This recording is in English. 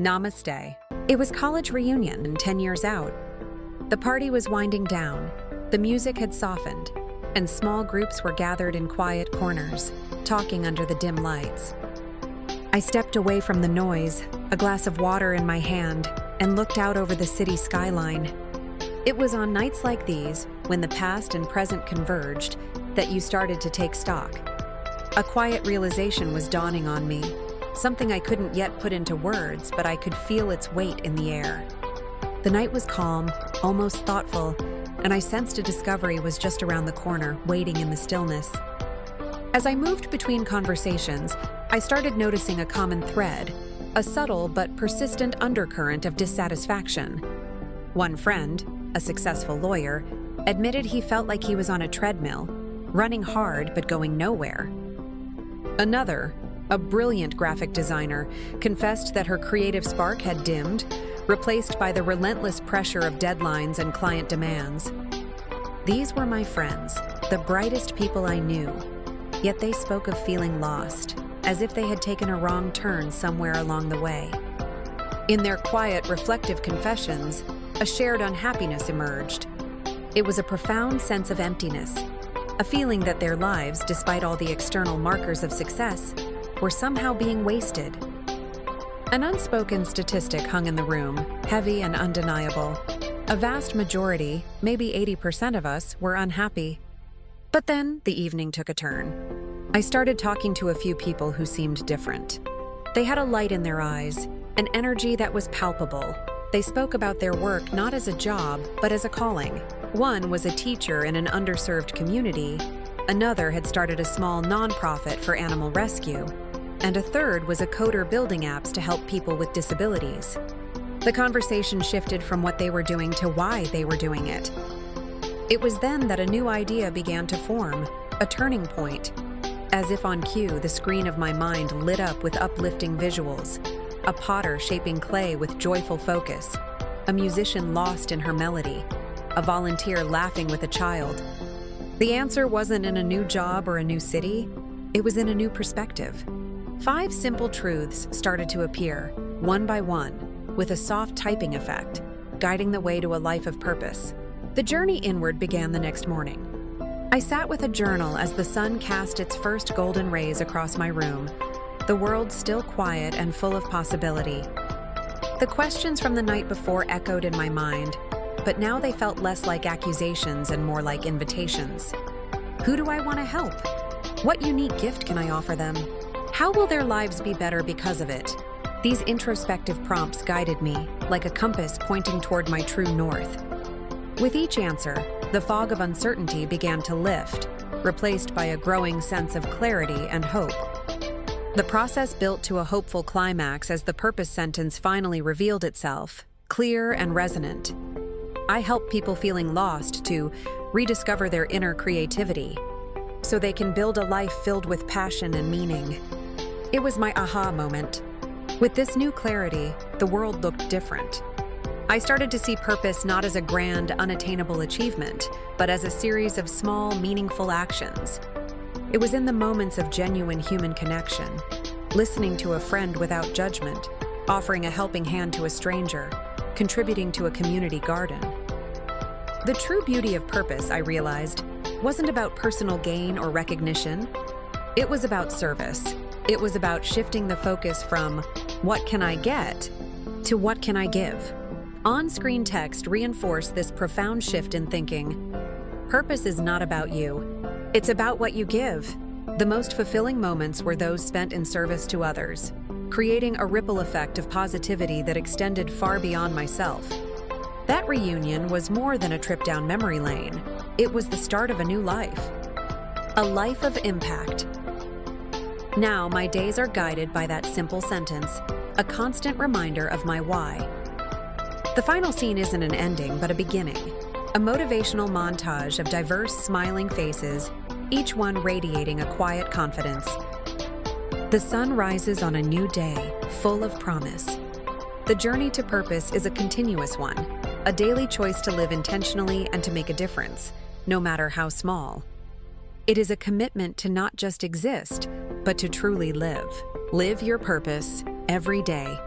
Namaste. It was college reunion 10 years out. The party was winding down, the music had softened, and small groups were gathered in quiet corners, talking under the dim lights. I stepped away from the noise, a glass of water in my hand, and looked out over the city skyline. It was on nights like these, when the past and present converged, that you started to take stock. A quiet realization was dawning on me, something I couldn't yet put into words, but I could feel its weight in the air. The night was calm, almost thoughtful, and I sensed a discovery was just around the corner, waiting in the stillness. As I moved between conversations, I started noticing a common thread, a subtle but persistent undercurrent of dissatisfaction. One friend, a successful lawyer, admitted he felt like he was on a treadmill, running hard but going nowhere. Another, a brilliant graphic designer, confessed that her creative spark had dimmed, replaced by the relentless pressure of deadlines and client demands. These were my friends, the brightest people I knew, yet they spoke of feeling lost, as if they had taken a wrong turn somewhere along the way. In their quiet, reflective confessions, a shared unhappiness emerged. It was a profound sense of emptiness, a feeling that their lives, despite all the external markers of success, were somehow being wasted. An unspoken statistic hung in the room, heavy and undeniable. A vast majority, maybe 80% of us, were unhappy. But then the evening took a turn. I started talking to a few people who seemed different. They had a light in their eyes, an energy that was palpable. They spoke about their work not as a job, but as a calling. One was a teacher in an underserved community, another had started a small nonprofit for animal rescue, and a third was a coder building apps to help people with disabilities. The conversation shifted from what they were doing to why they were doing it. It was then that a new idea began to form, a turning point. As if on cue, the screen of my mind lit up with uplifting visuals. A potter shaping clay with joyful focus, a musician lost in her melody, a volunteer laughing with a child. The answer wasn't in a new job or a new city, it was in a new perspective. 5 simple truths started to appear, one by one, with a soft typing effect, guiding the way to a life of purpose. The journey inward began the next morning. I sat with a journal as the sun cast its first golden rays across my room, the world still quiet and full of possibility. The questions from the night before echoed in my mind, but now they felt less like accusations and more like invitations. Who do I want to help? What unique gift can I offer them? How will their lives be better because of it? These introspective prompts guided me, like a compass pointing toward my true north. With each answer, the fog of uncertainty began to lift, replaced by a growing sense of clarity and hope. The process built to a hopeful climax as the purpose sentence finally revealed itself, clear and resonant. I help people feeling lost to rediscover their inner creativity, so they can build a life filled with passion and meaning. It was my aha moment. With this new clarity, the world looked different. I started to see purpose not as a grand, unattainable achievement, but as a series of small, meaningful actions. It was in the moments of genuine human connection, listening to a friend without judgment, offering a helping hand to a stranger, contributing to a community garden. The true beauty of purpose, I realized, wasn't about personal gain or recognition. It was about service. It was about shifting the focus from "what can I get" to "what can I give?" On-screen text reinforced this profound shift in thinking. Purpose is not about you. It's about what you give. The most fulfilling moments were those spent in service to others, creating a ripple effect of positivity that extended far beyond myself. That reunion was more than a trip down memory lane. It was the start of a new life. A life of impact. Now my days are guided by that simple sentence, a constant reminder of my why. The final scene isn't an ending, but a beginning. A motivational montage of diverse, smiling faces, each one radiating a quiet confidence. The sun rises on a new day, full of promise. The journey to purpose is a continuous one, a daily choice to live intentionally and to make a difference, no matter how small. It is a commitment to not just exist, but to truly live. Live your purpose every day.